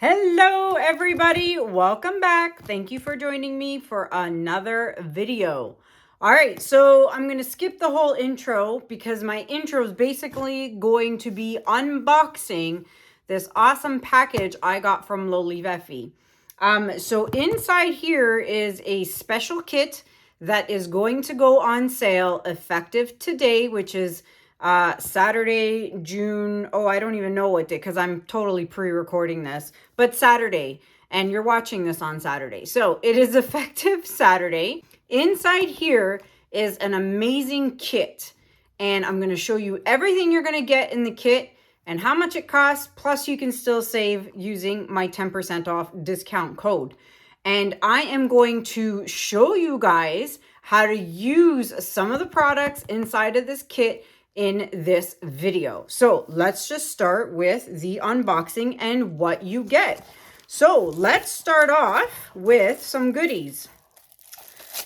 Hello everybody, welcome back. Thank you for joining me for another video. All right, so I'm gonna skip the whole intro because my intro is basically going to be unboxing this awesome package I got from Lolivefe. So inside here is a special kit that is going to go on sale effective today, which is Saturday, June. Oh, I don't even know what day because I'm totally pre-recording this, but Saturday, and you're watching this on Saturday. So it is effective Saturday. Inside here is an amazing kit, and I'm going to show you everything you're going to get in the kit and how much it costs. Plus, you can still save using my 10% off discount code. And I am going to show you guys how to use some of the products inside of this kit in this video. So let's just start with the unboxing and what you get. So let's start off with some goodies.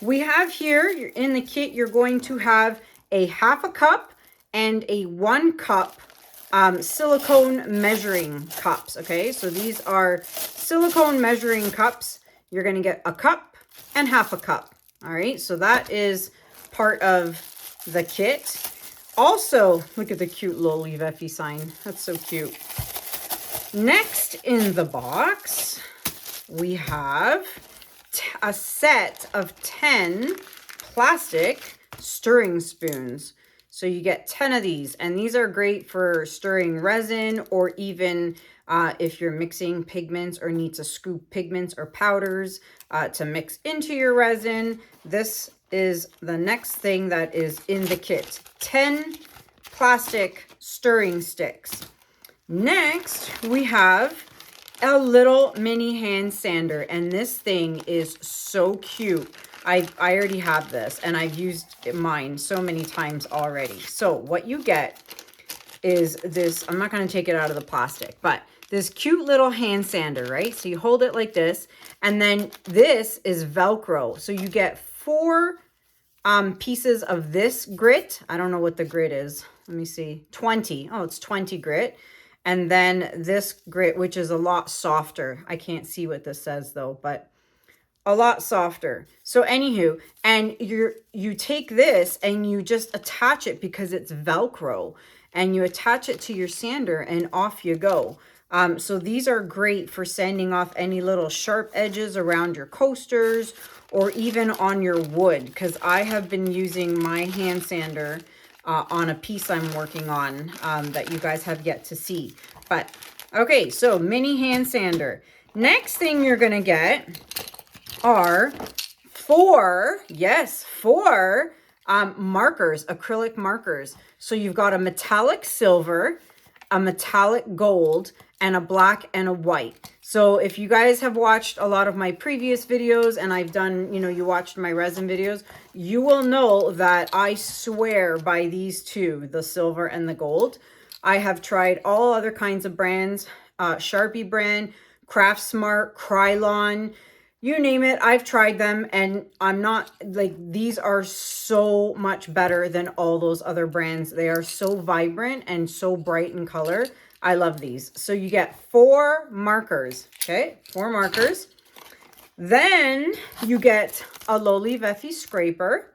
We have here in the kit, you're going to have a ½ cup and a 1 cup silicone measuring cups. Okay, so these are silicone measuring cups. You're going to get a cup and ½ cup. All right, so that is part of the kit. Also, look at the cute Lolivefe sign. That's so cute. Next in the box, we have a set of 10 plastic stirring spoons. So you get 10 of these, and these are great for stirring resin, or even if you're mixing pigments or need to scoop pigments or powders to mix into your resin. This is the next thing that is in the kit. 10 plastic stirring sticks. Next, we have a little mini hand sander, and this thing is so cute. I already have this, and I've used mine so many times already. So what you get is this, I'm not going to take it out of the plastic, but this cute little hand sander, right? So you hold it like this, and then this is Velcro. So you get 4 pieces of this grit. I don't know what the grit is. Let me see. 20. Oh, it's 20 grit. And then this grit, which is a lot softer. I can't see what this says though, but a lot softer. So anywho, and you take this and you just attach it because it's Velcro, and you attach it to your sander and off you go. So these are great for sanding off any little sharp edges around your coasters or even on your wood, because I have been using my hand sander on a piece I'm working on that you guys have yet to see. But okay, so mini hand sander. Next thing you're gonna get are 4 markers, acrylic markers. So you've got a metallic silver, a metallic gold, and a black and a white. So if you guys have watched a lot of my previous videos, and I've done, you watched my resin videos, you will know that I swear by these two, the silver and the gold. I have tried all other kinds of brands, Sharpie brand, Craft Smart, Krylon, you name it, I've tried them, and I'm not, like, these are so much better than all those other brands. They are so vibrant and so bright in color. I love these. So you get 4 markers, okay? 4 markers. Then you get a Lolivefe scraper.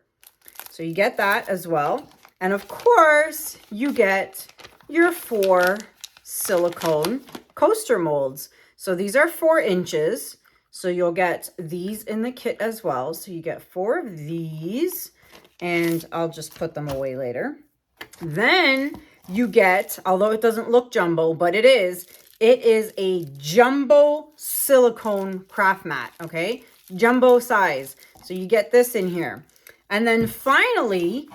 So you get that as well. And of course, you get your 4 silicone coaster molds. So these are 4 inches. So you'll get these in the kit as well. So you get 4 of these, and I'll just put them away later. Then you get, although it doesn't look jumbo, but it is a jumbo silicone craft mat, okay? Jumbo size. So you get this in here. And then finally,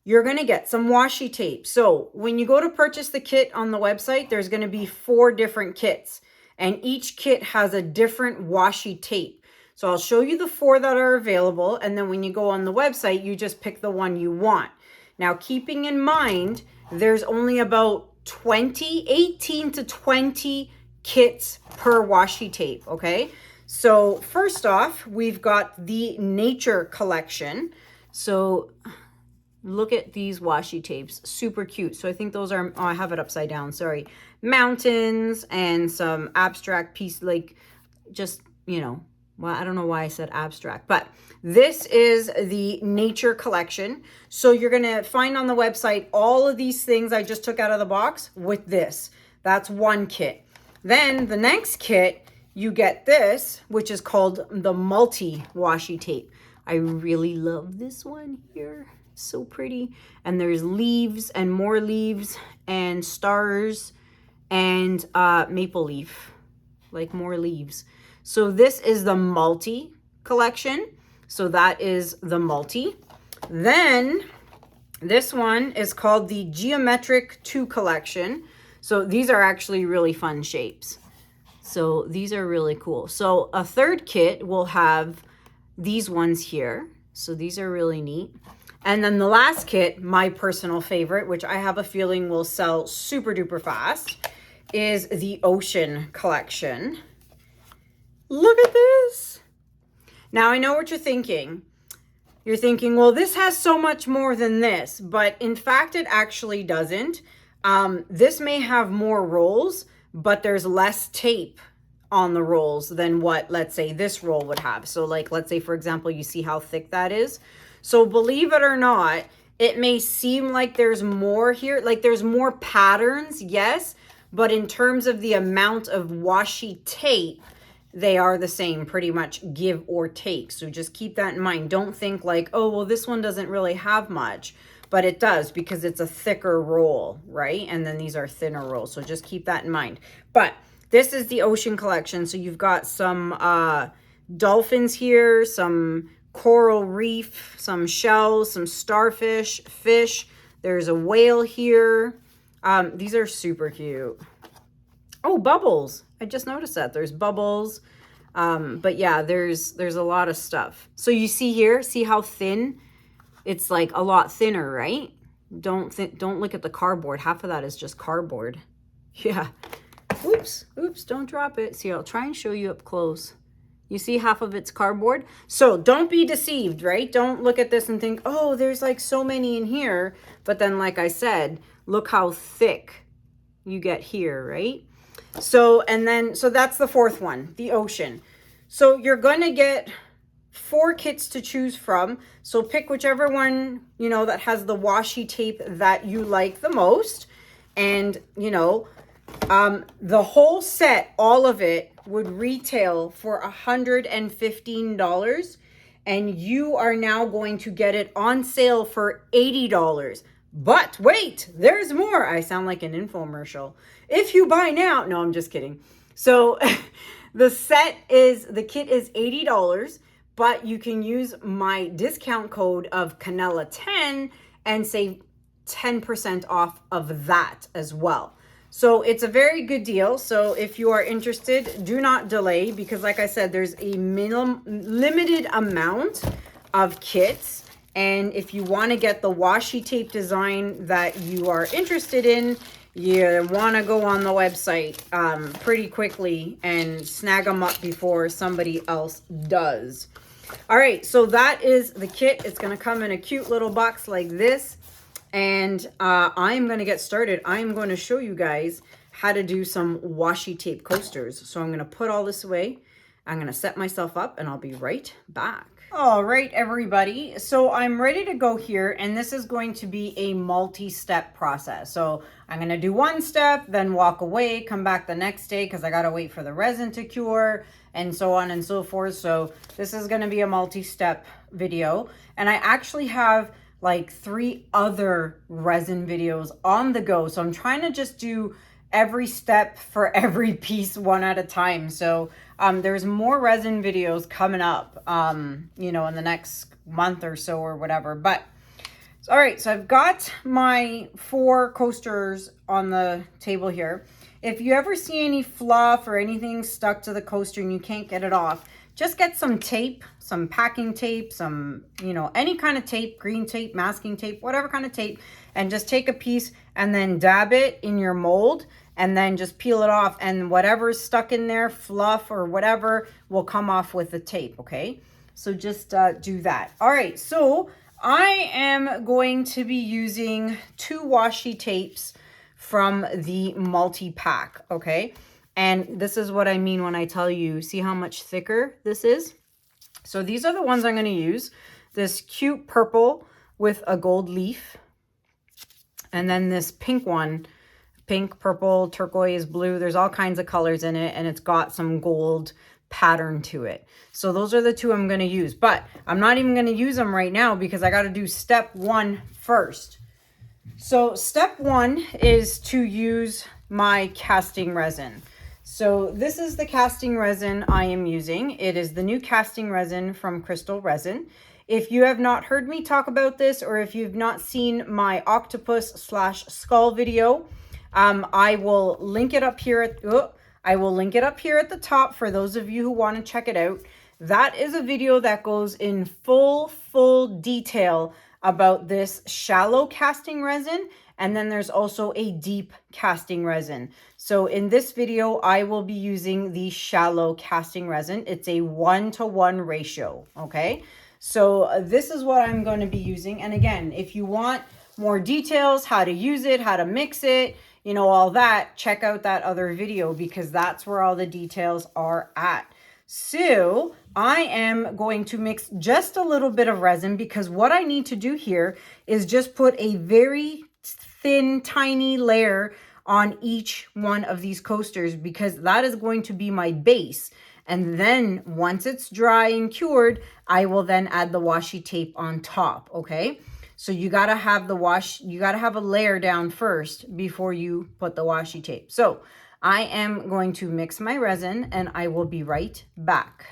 you're going to get some washi tape. So when you go to purchase the kit on the website, there's going to be 4 different kits, and each kit has a different washi tape. So I'll show you the 4 that are available, and then when you go on the website, you just pick the one you want. Now, keeping in mind, there's only about 18 to 20 kits per washi tape, okay? So first off, we've got the Nature collection. So Look at these washi tapes, super cute. So I think those are, oh, I have it upside down, sorry. Mountains and some abstract piece, like just, you know, well, I don't know why I said abstract, but this is the nature collection. So you're gonna find on the website all of these things I just took out of the box with this. That's one kit. Then the next kit, you get this, which is called the multi washi tape. I really love this one here. So pretty. And there's leaves and more leaves and stars and maple leaf, like more leaves. So this is the multi collection. So that is the multi. Then this one is called the Geometric 2 collection. So these are actually really fun shapes. So these are really cool. So a third kit will have these ones here. So these are really neat. And then the last kit, my personal favorite, which I have a feeling will sell super duper fast, is the Ocean collection. Look at this. Now I know what you're thinking. You're thinking, well, this has so much more than this, but in fact, it actually doesn't. This may have more rolls, but there's less tape on the rolls than what, let's say, this roll would have. So like, let's say, for example, you see how thick that is. So believe it or not, it may seem like there's more here, like there's more patterns, yes, but in terms of the amount of washi tape, they are the same, pretty much give or take. So just keep that in mind. Don't think like, oh, well, this one doesn't really have much, but it does because it's a thicker roll, right? And then these are thinner rolls. So just keep that in mind. But this is the Ocean collection. So you've got some dolphins here, some coral reef, some shells, some starfish, fish. There's a whale here. These are super cute. Oh, bubbles. I just noticed that there's bubbles. But yeah, there's a lot of stuff. So you see here, see how thin? It's like a lot thinner, right? Don't look at the cardboard. Half of that is just cardboard. Yeah. Oops, don't drop it. See, I'll try and show you up close. You see half of it's cardboard? So don't be deceived, right? Don't look at this and think, oh, there's like so many in here. But then, like I said, look how thick you get here, right? So, and then, so that's the fourth one, the Ocean. So you're going to get 4 kits to choose from. So pick whichever one, you know, that has the washi tape that you like the most. And, you know, the whole set, all of it, would retail for $115, and you are now going to get it on sale for $80. But wait, there's more. I sound like an infomercial. If you buy now, no, I'm just kidding. So the kit is $80, but you can use my discount code of Kanella10 and save 10% off of that as well. So it's a very good deal. So if you are interested, do not delay, because like I said, there's a limited amount of kits. And if you want to get the washi tape design that you are interested in, you want to go on the website pretty quickly and snag them up before somebody else does. All right, so that is the kit. It's going to come in a cute little box like this. And I'm going to get started. I'm going to show you guys how to do some washi tape coasters. So I'm going to put all this away. I'm going to set myself up and I'll be right back. All right, everybody. So I'm ready to go here, and this is going to be a multi-step process. So I'm going to do one step, then walk away, come back the next day because I got to wait for the resin to cure and so on and so forth. So this is going to be a multi-step video. And I actually have like 3 other resin videos on the go. So I'm trying to just do every step for every piece one at a time. So there's more resin videos coming up, you know, in the next month or so or whatever. But all right, so I've got my 4 coasters on the table here. If you ever see any fluff or anything stuck to the coaster and you can't get it off, just get some tape, some packing tape, some, you know, any kind of tape, green tape, masking tape, whatever kind of tape, and just take a piece and then dab it in your mold and then just peel it off, and whatever's stuck in there, fluff or whatever, will come off with the tape, okay? So just do that. All right, so I am going to be using 2 washi tapes from the multi-pack, okay? And this is what I mean when I tell you, see how much thicker this is? So these are the ones I'm going to use. This cute purple with a gold leaf. And then this pink one, pink, purple, turquoise, blue. There's all kinds of colors in it, and it's got some gold pattern to it. So those are the 2 I'm going to use, but I'm not even going to use them right now because I got to do step 1 first. So step 1 is to use my casting resin. So this is the casting resin I am using. It is the new casting resin from Krystal Resin. If you have not heard me talk about this, or if you've not seen my octopus/skull video, I will link it up here at the top for those of you who want to check it out. That is a video that goes in full detail about this shallow casting resin, and then there's also a deep casting resin. So in this video, I will be using the shallow casting resin. It's a 1-to-1 ratio, okay? So this is what I'm going to be using. And again, if you want more details, how to use it, how to mix it, you know, all that, check out that other video because that's where all the details are at. So I am going to mix just a little bit of resin because what I need to do here is just put a very thin, tiny layer on each one of these coasters because that is going to be my base. And then once it's dry and cured, I will then add the washi tape on top, okay? So you gotta have a layer down first before you put the washi tape. So I am going to mix my resin and I will be right back.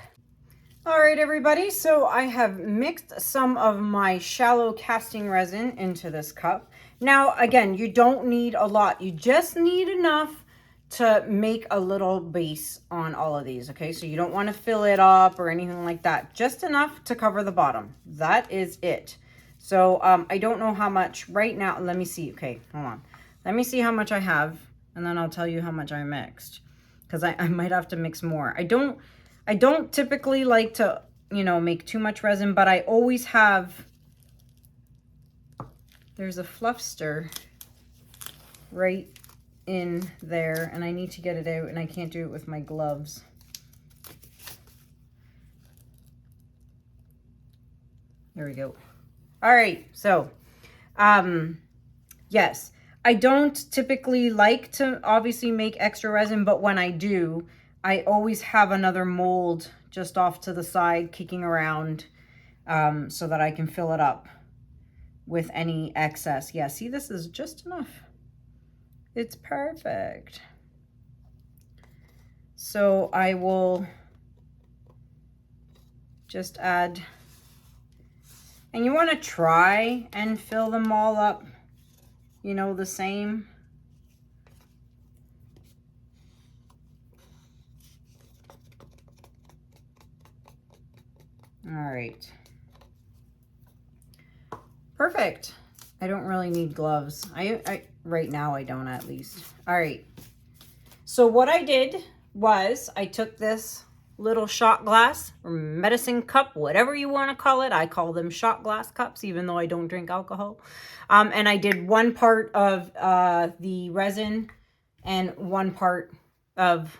All right, everybody, so I have mixed some of my shallow casting resin into this cup. Now, again, you don't need a lot. You just need enough to make a little base on all of these, okay? So you don't want to fill it up or anything like that. Just enough to cover the bottom. That is it. So I don't know how much right now. Let me see. Okay, hold on. Let me see how much I have, and then I'll tell you how much I mixed because I might have to mix more. I don't typically like to, you know, make too much resin, but I always have, there's a fluffster right in there and I need to get it out and I can't do it with my gloves. There we go. All right, so yes, I don't typically like to obviously make extra resin, but when I do, I always have another mold just off to the side kicking around so that I can fill it up with any excess. Yeah, see, this is just enough. It's perfect. So I will just add, and you want to try and fill them all up, you know, the same. All right. Perfect. I don't really need gloves. I right now I don't, at least. All right. So what I did was I took this little shot glass or medicine cup, whatever you want to call it. I call them shot glass cups, even though I don't drink alcohol. And I did 1 part of the resin and 1 part of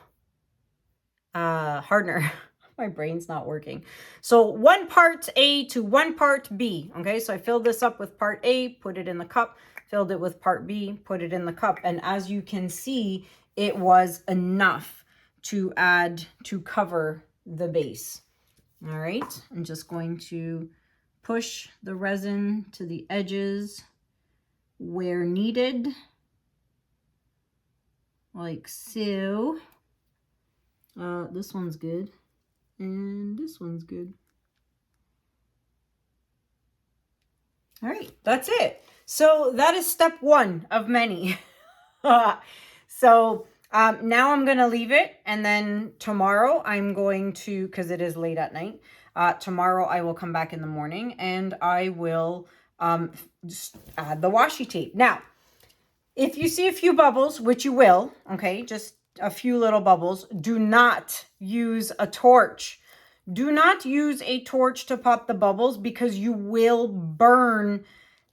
hardener. My brain's not working. So 1 part A to 1 part B. Okay, so I filled this up with part A, put it in the cup, filled it with part B, put it in the cup. And as you can see, it was enough to add to cover the base. All right, I'm just going to push the resin to the edges where needed, like so. This one's good. And this one's good. All right, that's it. So that is step 1 of many. So now I'm going to leave it. And then tomorrow I'm going to, because it is late at night, tomorrow I will come back in the morning and I will just add the washi tape. Now, if you see a few bubbles, which you will, okay, just a few little bubbles, do not use a torch. Do not use a torch to pop the bubbles because you will burn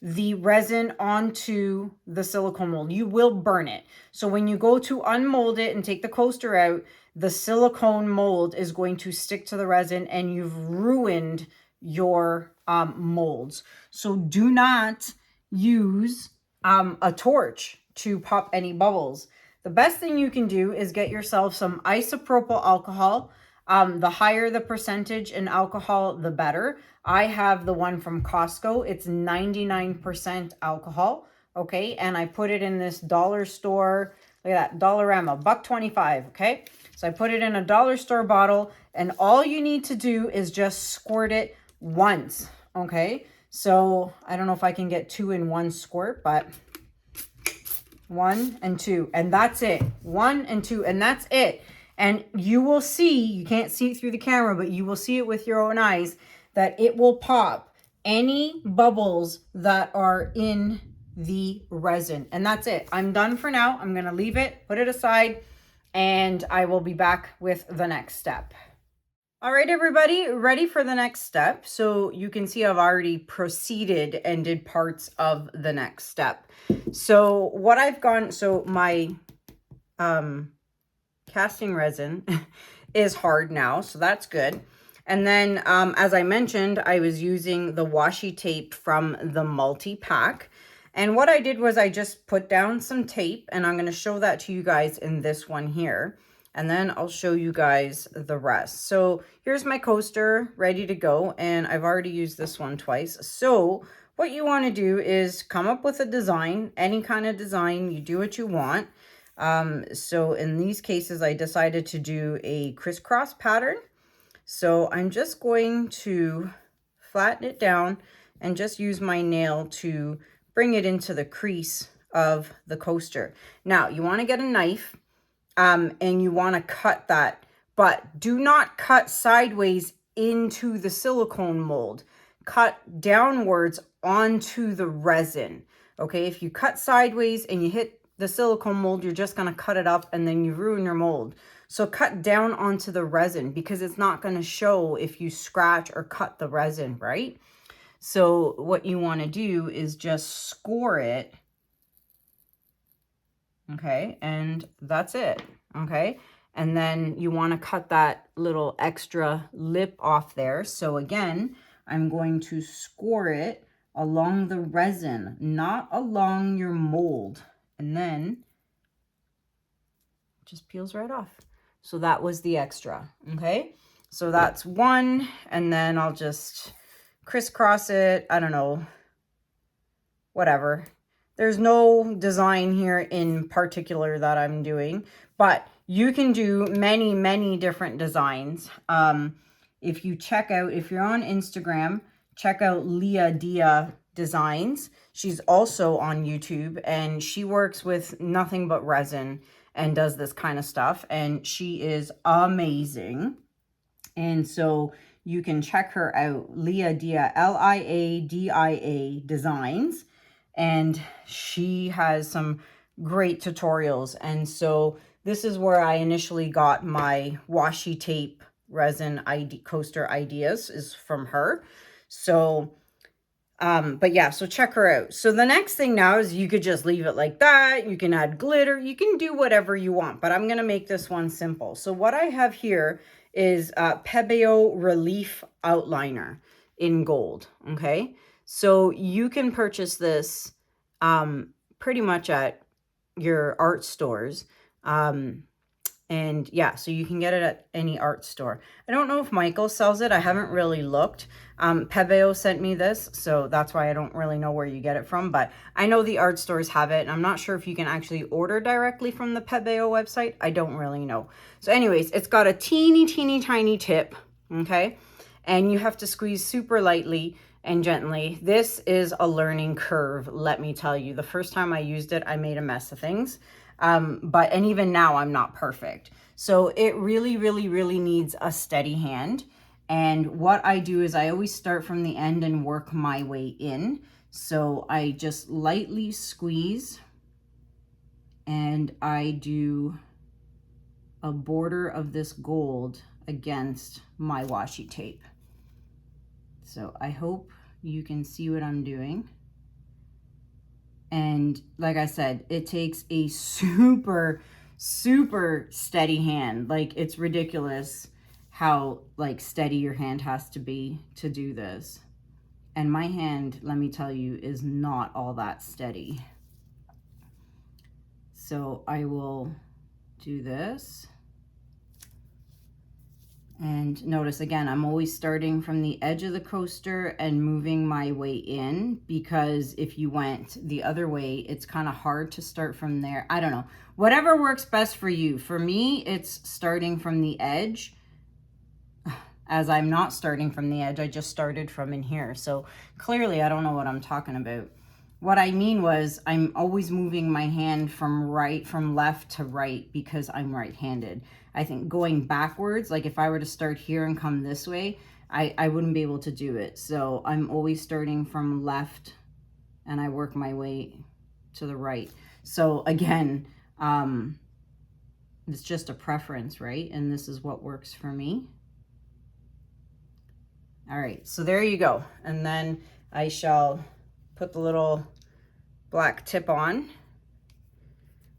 the resin onto the silicone mold. You will burn it. So when you go to unmold it and take the coaster out, the silicone mold is going to stick to the resin and you've ruined your molds. So do not use a torch to pop any bubbles. The best thing you can do is get yourself some isopropyl alcohol. The higher the percentage in alcohol, the better. I have the one from Costco. It's 99% alcohol. Okay. And I put it in this dollar store. Look at that. Dollarama, $1.25. Okay. So I put it in a dollar store bottle and all you need to do is just squirt it once. Okay. So I don't know if I can get 2 in 1 squirt, but 1 and 2, and that's it. 1 and 2, and that's it. And you will see, you can't see it through the camera, but you will see it with your own eyes, that it will pop any bubbles that are in the resin. And that's it. I'm done for now. I'm going to leave it, put it aside, and I will be back with the next step. All right, everybody, ready for the next step. So you can see I've already proceeded and did parts of the next step. So what I've gone, so my casting resin is hard now, so that's good. And then as I mentioned, I was using the washi tape from the multi-pack. And what I did was I just put down some tape, and I'm going to show that to you guys in this one here. And then I'll show you guys the rest. So here's my coaster ready to go. And I've already used this one twice. So what you want to do is come up with a design, any kind of design. You do what you want. So in these cases, I decided to do a crisscross pattern. So I'm just going to flatten it down and just use my nail to bring it into the crease of the coaster. Now you want to get a knife. And you want to cut that, but do not cut sideways into the silicone mold. Cut downwards onto the resin. Okay, if you cut sideways and you hit the silicone mold, you're just going to cut it up and then you ruin your mold. So cut down onto the resin because it's not going to show if you scratch or cut the resin, right? So what you want to do is just score it. Okay, and that's it. Okay, and then you want to cut that little extra lip off there. So again, I'm going to score it along the resin, not along your mold, and then it just peels right off. So that was the extra. Okay, so that's one, and then I'll just crisscross it. I don't know, whatever. There's no design here in particular that I'm doing, but you can do many, many different designs. If you check out, if you're on Instagram, check out Leah Dia Designs. She's also on YouTube and she works with nothing but resin and does this kind of stuff. And she is amazing. And so you can check her out, Leah Dia, L-I-A-D-I-A Designs. And she has some great tutorials. And so this is where I initially got my washi tape resin coaster ideas, is from her. So, but yeah, so check her out. So the next thing now is you could just leave it like that. You can add glitter. You can do whatever you want, but I'm going to make this one simple. So what I have here is Pebeo Relief Outliner in gold. Okay. So you can purchase this pretty much at your art stores. And yeah, so you can get it at any art store. I don't know if Michael sells it. I haven't really looked. Pebeo sent me this, so that's why I don't really know where you get it from. But I know the art stores have it, and I'm not sure if you can actually order directly from the Pebeo website. I don't really know. So anyways, it's got a teeny, teeny, tiny tip, okay? And you have to squeeze super lightly and gently. This is a learning curve, let me tell you. The first time I used it, I made a mess of things. And even now I'm not perfect. So it really, really, really needs a steady hand. And what I do is I always start from the end and work my way in. So I just lightly squeeze and I do a border of this gold against my washi tape. So I hope you can see what I'm doing. And like I said, it takes a super steady hand. Like, it's ridiculous how like steady your hand has to be to do this. And my hand, let me tell you, is not all that steady. So I will do this. And notice again, I'm always starting from the edge of the coaster and moving my way in, because if you went the other way, it's kind of hard to start from there. I don't know. Whatever works best for you. For me, it's starting from the edge. As I'm not starting from the edge, I just started from in here. So clearly I don't know what I'm talking about. What I mean was, I'm always moving my hand from left to right, because I'm right-handed. I think going backwards, like if I were to start here and come this way, I wouldn't be able to do it. So I'm always starting from left and I work my way to the right. So again, it's just a preference, right? And this is what works for me. All right, so there you go. And then I shall put the little black tip on,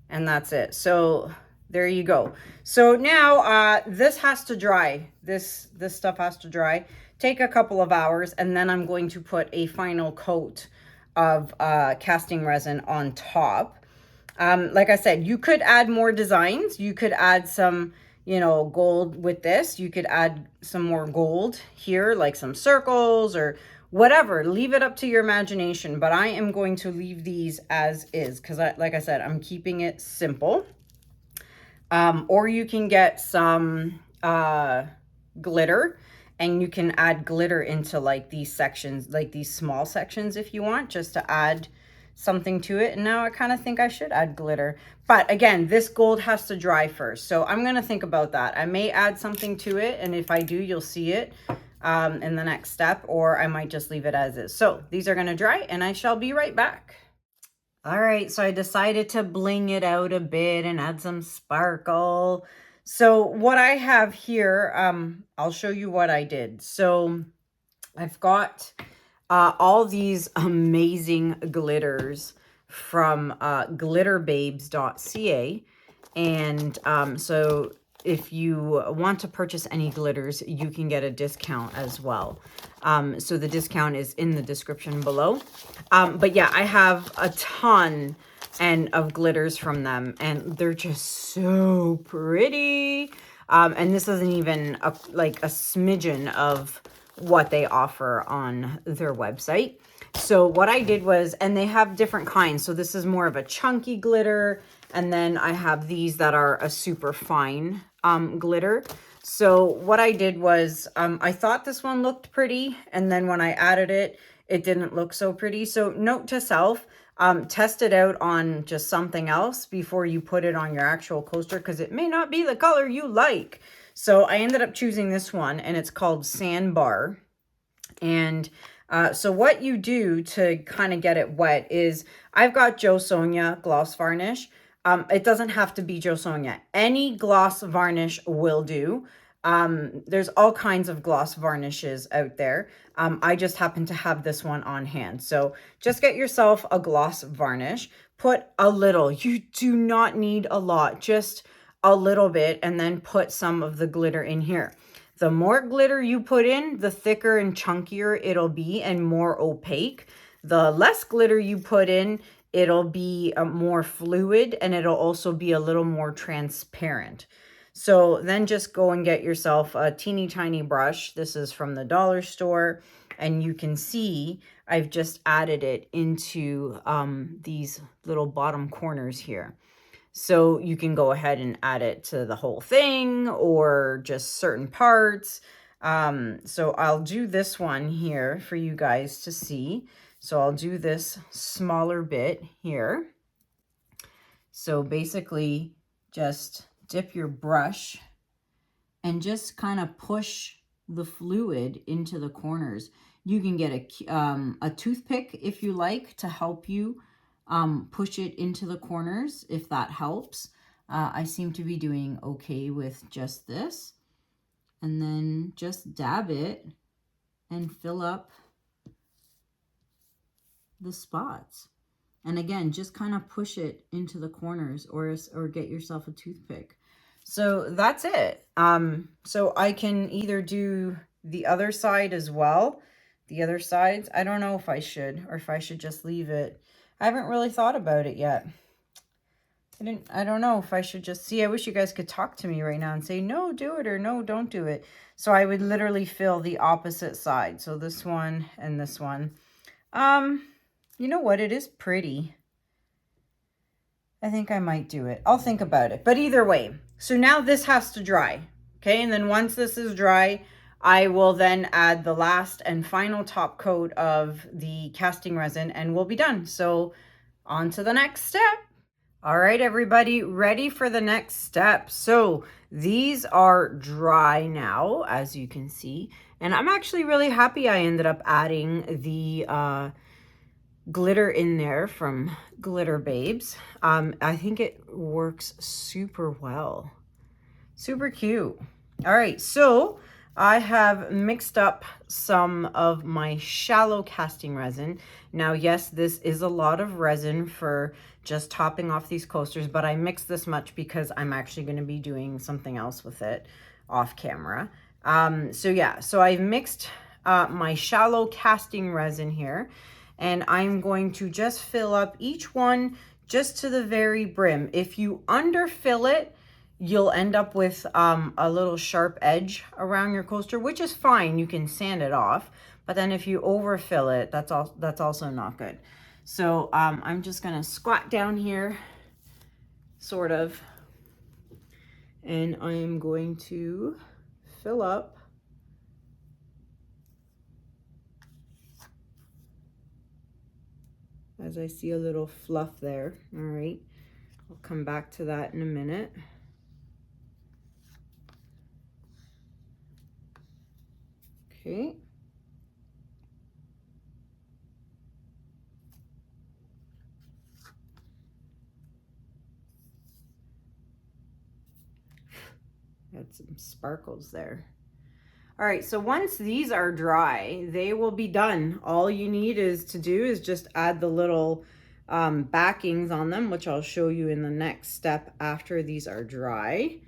and that's it. So there you go. So now this has to dry. This stuff has to dry. Take a couple of hours, and then I'm going to put a final coat of casting resin on top. Like I said, you could add more designs. You could add some, you know, gold with this. You could add some more gold here, like some circles or whatever. Leave it up to your imagination, but I am going to leave these as is, because like I said, I'm keeping it simple. Or you can get some glitter, and you can add glitter into like these sections, like these small sections, if you want, just to add something to it. And now I kind of think I should add glitter, but again, this gold has to dry first, so I'm going to think about that. I may add something to it, and if I do, you'll see it in the next step, or I might just leave it as is. So these are going to dry, and I shall be right back. All right, so I decided to bling it out a bit and add some sparkle. So what I have here, I'll show you what I did. So I've got all these amazing glitters from glitterbabes.ca. And so if you want to purchase any glitters, you can get a discount as well. So the discount is in the description below. But yeah, I have a ton of glitters from them, and they're just so pretty. And this isn't even like a smidgen of what they offer on their website. So what I did was, and they have different kinds. So this is more of a chunky glitter. And then I have these that are a super fine glitter. So what I did was, I thought this one looked pretty. And then when I added it, it didn't look so pretty. So note to self, test it out on just something else before you put it on your actual coaster, because it may not be the color you like. So I ended up choosing this one, and it's called Sandbar. And so what you do to kind of get it wet is, I've got Jo Sonja gloss varnish. It doesn't have to be Jo Sonja. Any gloss varnish will do. There's all kinds of gloss varnishes out there. I just happen to have this one on hand. So just get yourself a gloss varnish. Put a little. You do not need a lot. Just a little bit, and then put some of the glitter in here. The more glitter you put in, the thicker and chunkier it'll be and more opaque. The less glitter you put in, it'll be more fluid, and it'll also be a little more transparent. So then just go and get yourself a teeny tiny brush. This is from the dollar store, and you can see I've just added it into these little bottom corners here. So you can go ahead and add it to the whole thing or just certain parts. So I'll do this one here for you guys to see. So I'll do this smaller bit here. So basically just dip your brush and just kind of push the fluid into the corners. You can get a toothpick if you like to help you push it into the corners, if that helps. I seem to be doing okay with just this. And then just dab it and fill up the spots. And again, just kind of push it into the corners or get yourself a toothpick. So that's it. So I can either do the other side as well. The other sides, I don't know if I should or if I should just leave it. I haven't really thought about it yet. I don't know if I should just see. I wish you guys could talk to me right now and say, no, do it, or no, don't do it. So I would literally fill the opposite side. So this one and this one. You know what? It is pretty. I think I might do it. I'll think about it. But either way, so now this has to dry. Okay, and then once this is dry, I will then add the last and final top coat of the casting resin and we'll be done. So on to the next step. All right, everybody, ready for the next step. So these are dry now, as you can see. And I'm actually really happy I ended up adding the glitter in there from Glitter Babes. I think it works super well. Super cute. All right, so I have mixed up some of my shallow casting resin. Now, yes, this is a lot of resin for just topping off these coasters, but I mixed this much because I'm actually going to be doing something else with it off camera. So yeah, so I've mixed my shallow casting resin here, and I'm going to just fill up each one just to the very brim. If you underfill it, you'll end up with a little sharp edge around your coaster, which is fine. You can sand it off. But then if you overfill it, that's also not good. So I'm just gonna squat down here, sort of, and I am going to fill up as I see a little fluff there. All right, I'll come back to that in a minute. Okay. Had some sparkles there. All right, so once these are dry, they will be done. All you need to do is just add the little backings on them, which I'll show you in the next step after these are dry,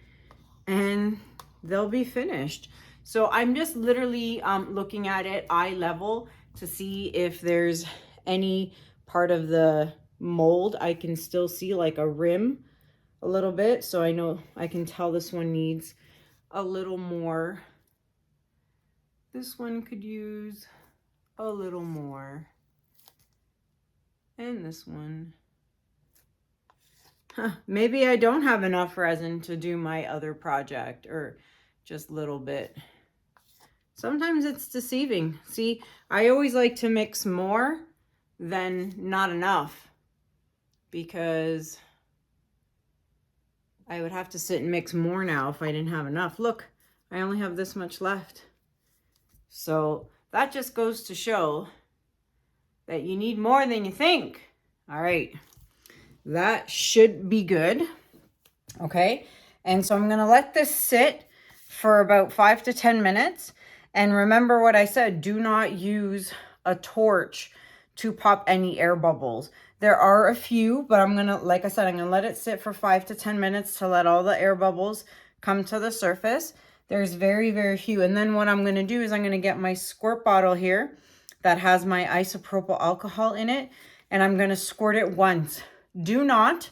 and they'll be finished. So I'm just literally looking at it eye level to see if there's any part of the mold I can still see, like a rim a little bit. So I know I can tell this one needs a little more. This one could use a little more. And this one. Maybe I don't have enough resin to do my other project, or just a little bit. Sometimes it's deceiving. See, I always like to mix more than not enough, because I would have to sit and mix more now if I didn't have enough. Look, I only have this much left. So that just goes to show that you need more than you think. All right, that should be good. Okay, and so I'm gonna let this sit for about 5 to 10 minutes. And remember what I said, do not use a torch to pop any air bubbles. There are a few, but I'm gonna, like I said, I'm gonna let it sit for 5 to 10 minutes to let all the air bubbles come to the surface. There's very, very few. And then what I'm gonna do is I'm gonna get my squirt bottle here that has my isopropyl alcohol in it, and I'm gonna squirt it once. Do not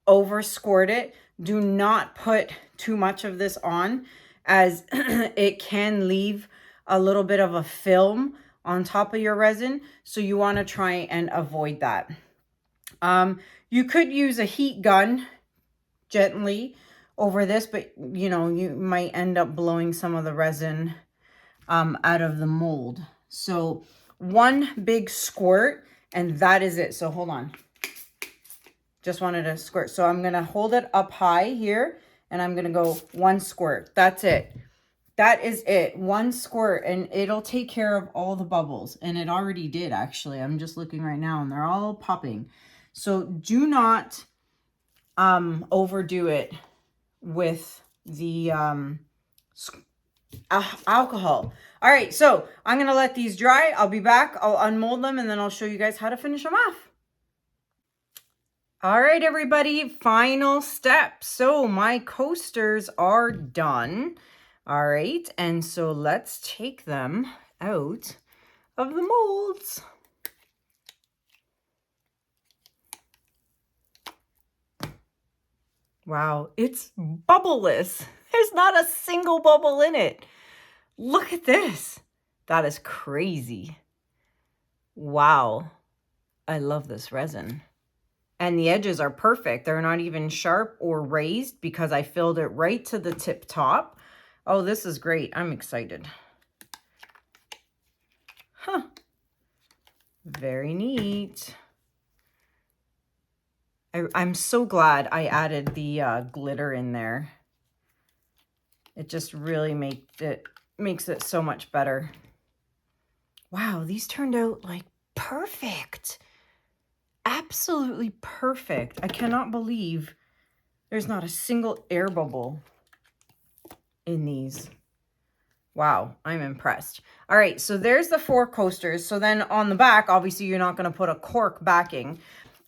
over squirt it. Do not put too much of this on, as it can leave a little bit of a film on top of your resin. So you wanna try and avoid that. You could use a heat gun gently over this, but you know, you might end up blowing some of the resin out of the mold. So one big squirt, and that is it. So hold on. Just wanted to squirt. So I'm going to hold it up high here, and I'm going to go one squirt. That's it. That is it. One squirt, and it'll take care of all the bubbles. And it already did, actually. I'm just looking right now, and they're all popping. So do not overdo it with the alcohol. All right, so I'm gonna let these dry. I'll be back. I'll unmold them and then I'll show you guys how to finish them off. All right, everybody, final step. So my coasters are done. All right, and so let's take them out of the molds. Wow, it's bubbleless. There's not a single bubble in it. Look at this. That is crazy. Wow. I love this resin. And the edges are perfect. They're not even sharp or raised because I filled it right to the tip top. Oh, this is great. I'm excited. Huh. Very neat. I'm so glad I added the glitter in there. It just really makes it so much better. Wow, these turned out like perfect. Absolutely perfect. I cannot believe there's not a single air bubble in these. Wow, I'm impressed. All right, so there's the 4 coasters. So then on the back, obviously you're not going to put a cork backing.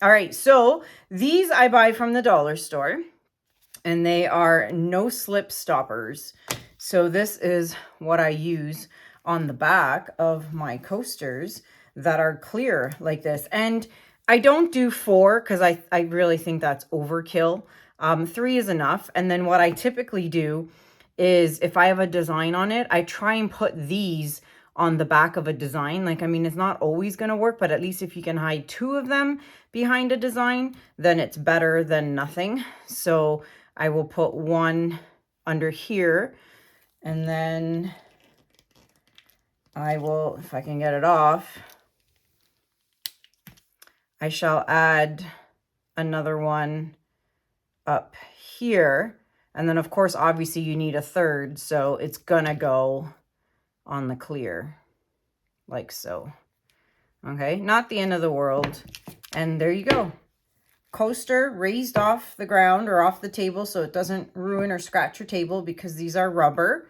All right, so these I buy from the dollar store, and they are no slip stoppers. So this is what I use on the back of my coasters that are clear like this. And I don't do 4 because I really think that's overkill. 3 is enough. And then what I typically do is if I have a design on it, I try and put these on the back of a design. Like, I mean, it's not always going to work, but at least if you can hide 2 of them behind a design, then it's better than nothing. So I will put 1 under here, and then I will, if I can get it off, I shall add another one up here. And then of course, obviously you need a 3rd. So it's gonna go on the clear like so. Okay, not the end of the world. And there you go. Coaster raised off the ground or off the table so it doesn't ruin or scratch your table because these are rubber.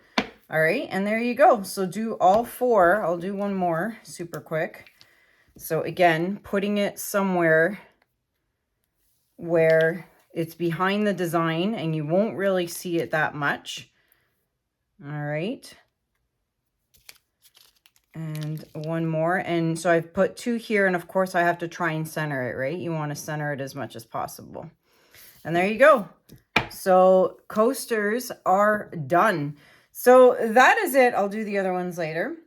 All right, and there you go. So do all 4. I'll do one more super quick. So again, putting it somewhere where it's behind the design and you won't really see it that much. All right. And one more. And so I've put 2 here, and of course I have to try and center it, right? You want to center it as much as possible. And there you go. So coasters are done. So that is it. I'll do the other ones later.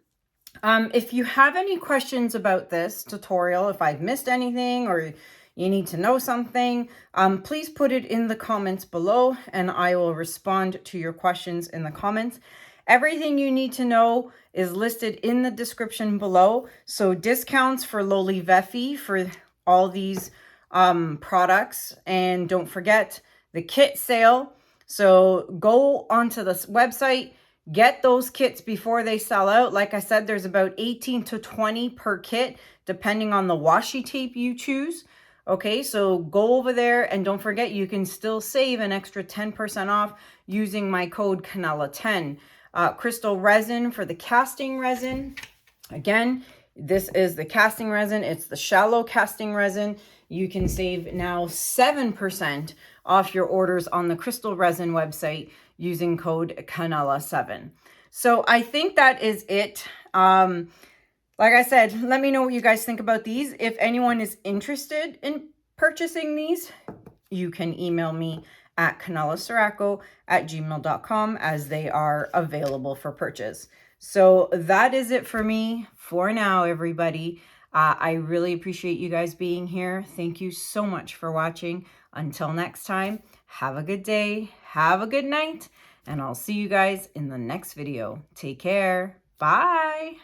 If you have any questions about this tutorial, if I've missed anything or you need to know something, please put it in the comments below and I will respond to your questions in the comments. Everything you need to know is listed in the description below. So discounts for Lolivefe for all these products. And don't forget the kit sale. So go onto this website, get those kits before they sell out. Like I said, there's about 18 to 20 per kit, depending on the washi tape you choose. Okay, so go over there and don't forget you can still save an extra 10% off using my code Kanella10. Krystal Resin for the casting resin. Again, this is the casting resin. It's the shallow casting resin. You can save now 7% off your orders on the Krystal Resin website using code Kanella7. So I think that is it. Like I said, let me know what you guys think about these. If anyone is interested in purchasing these, you can email me at canellaciraco@gmail.com as they are available for purchase. So that is it for me for now, everybody. I really appreciate you guys being here. Thank you so much for watching. Until next time, have a good day, have a good night, and I'll see you guys in the next video. Take care. Bye.